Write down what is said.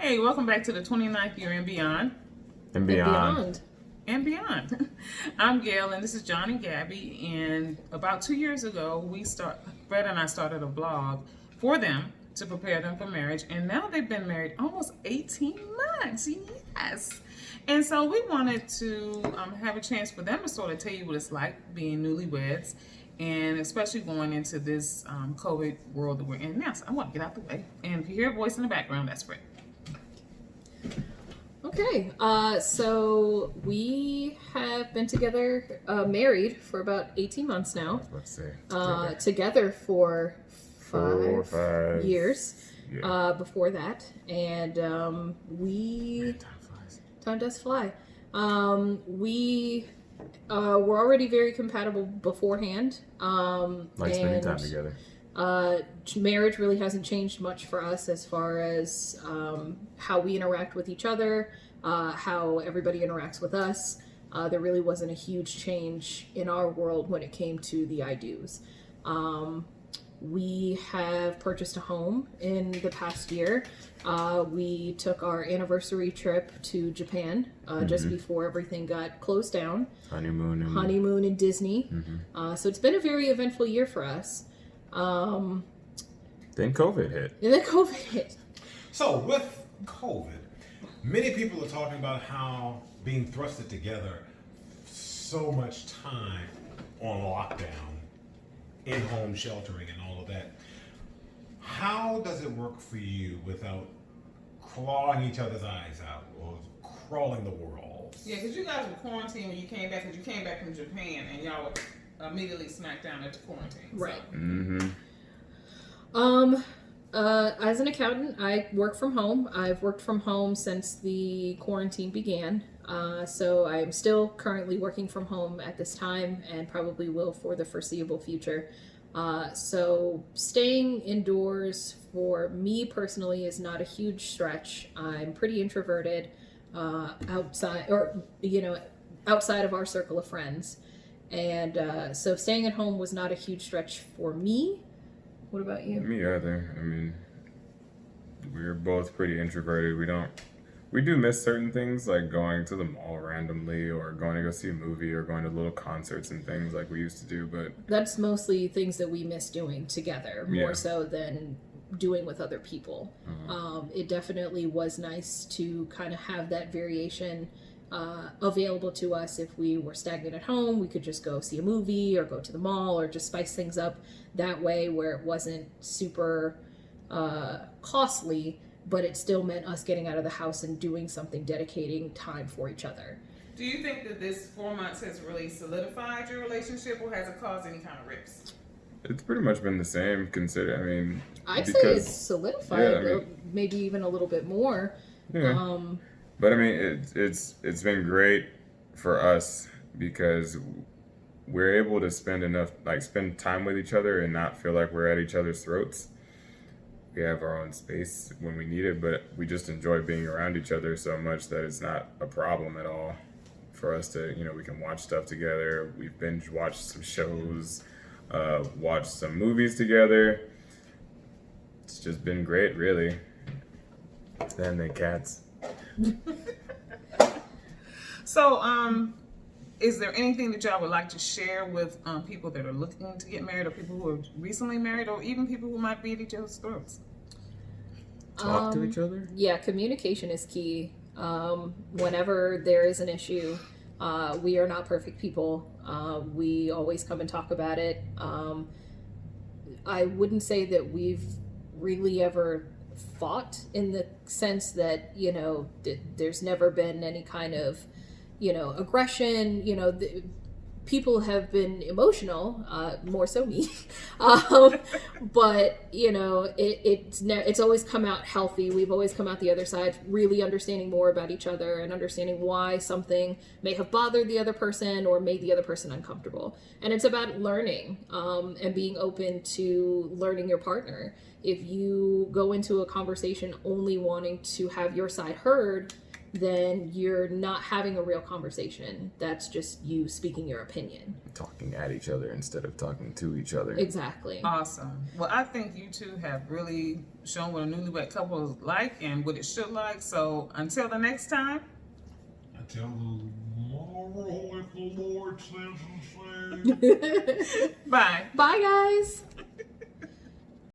Hey, welcome back to the 29th year and beyond. And beyond. And beyond. I'm Gail, and this is John and Gaby. And about 2 years ago, Fred and I started a blog for them to prepare them for marriage. And now they've been married almost 18 months. Yes. And so we wanted to have a chance for them to sort of tell you what it's like being newlyweds, and especially going into this COVID world that we're in now. So I want to get out the way. And if you hear a voice in the background, that's Fred. Okay, so we have been together, married for about 18 months now. Let's say. Together for 5 years Yeah. before that. And Time flies. time does fly. We were already very compatible beforehand. Like spending time together. Marriage really hasn't changed much for us as far as how we interact with each other, how everybody interacts with us. There really wasn't a huge change in our world when it came to the I do's. We have purchased a home in the past year. We took our anniversary trip to Japan just before everything got closed down. Honeymoon in Disney. So it's been a very eventful year for us. Then COVID hit. And then COVID hit. So with COVID, many people are talking about how being thrusted together, so much time on lockdown, in-home sheltering and all of that. How does it work for you without clawing each other's eyes out or crawling the walls? Yeah, because you guys were quarantined when you came back, because you came back from Japan and y'all were immediately smacked down into quarantine. So. Right. Mm-hmm. As an accountant, I work from home. I've worked from home since the quarantine began. So I'm still currently working from home at this time and probably will for the foreseeable future. So staying indoors for me personally is not a huge stretch. I'm pretty introverted, outside of our circle of friends. And so staying at home was not a huge stretch for me. What about you? Me either. I mean, we're both pretty introverted. We do miss certain things, like going to the mall randomly or going to go see a movie or going to little concerts and things like we used to do, but that's mostly things that we miss doing together, more Yeah. so than doing with other people. It definitely was nice to kind of have that variation available to us. If we were stagnant at home, we could just go see a movie or go to the mall or just spice things up that way, where it wasn't super costly, but it still meant us getting out of the house and doing something, dedicating time for each other. Do you think that this 4 months has really solidified your relationship, or has it caused any kind of rips? it's pretty much been the same. I'd say it's solidified, maybe even a little bit more. Yeah. But I mean, it's been great for us because we're able to spend time with each other and not feel like we're at each other's throats. We have our own space when we need it, but we just enjoy being around each other so much that it's not a problem at all for us to, we can watch stuff together. We've binge watched some shows, watched some movies together. It's just been great, really. And the cats. So, is there anything that y'all would like to share with people that are looking to get married, or people who are recently married, or even people who might be at each other's throats? Talk to each other? Yeah, communication is key. Whenever there is an issue, we are not perfect people. We always come and talk about it. I wouldn't say that we've really ever fought in the sense that, there's never been any kind of, aggression. People have been emotional, more so me, but it's always come out healthy. We've always come out the other side really understanding more about each other and understanding why something may have bothered the other person or made the other person uncomfortable. And it's about learning and being open to learning your partner. If you go into a conversation only wanting to have your side heard, then you're not having a real conversation. That's just you speaking your opinion. Talking at each other instead of talking to each other. Exactly. Awesome. Well, I think you two have really shown what a newlywed couple is like and what it should like. So until the next time. Until tomorrow, if the Lord says the same. Bye. Bye, guys.